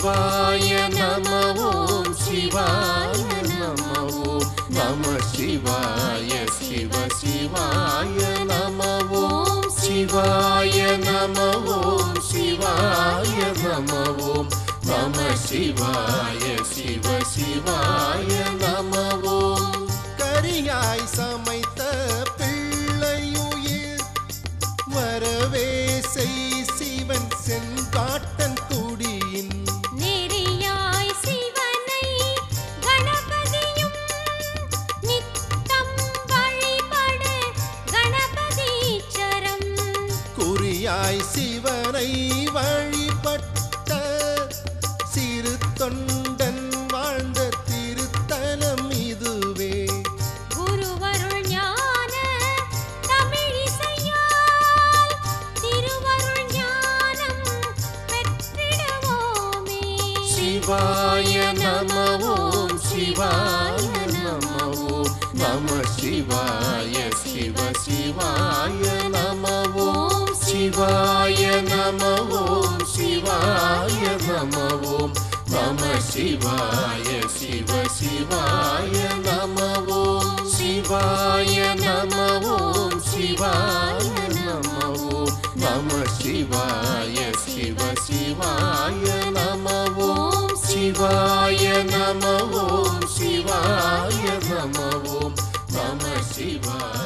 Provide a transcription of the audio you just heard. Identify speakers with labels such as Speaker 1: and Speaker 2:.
Speaker 1: शिवाय नमः ओम शिवाय नमः ओम नमः शिवाय शिव शिवाय नमः ओम शिवाय नमः ओम शिवाय नमः ओम नमः शिवाय शिव शिवाय नमः ओम
Speaker 2: करियाय सமைத்த பிள்ளையுயிர் வரவே செய் சிவன் செங்காட்டன் குடியின்
Speaker 3: நெறியாய் சிவனை கணபதியும் நித்தம் வழிபட கணபதீச்சரம்
Speaker 2: குறியாய் சிவனை வழிபட்ட சிறு தொண்டன் வாழ்ந்த திருத்தலம் இதுவே
Speaker 3: குருவருள் ஞான தமிழிசையால் திருவருள் ஞானம் பெற்றிடுவோமே
Speaker 1: शिवाय नमः ओम शिवाय नमः ओम नमः शिवाय शिव शिवाय नमः ओम शिवाय नमः ओम शिवाय नमः ओम नमः शिवाय शिव शिवाय नमः ओम शिवाय नमः ओम शिवाय नमः ओम नमः शिवाय शिव शिवाय नमः ओम शिवाय नमः ओम शिवाय नमः ओम नमः शिवाय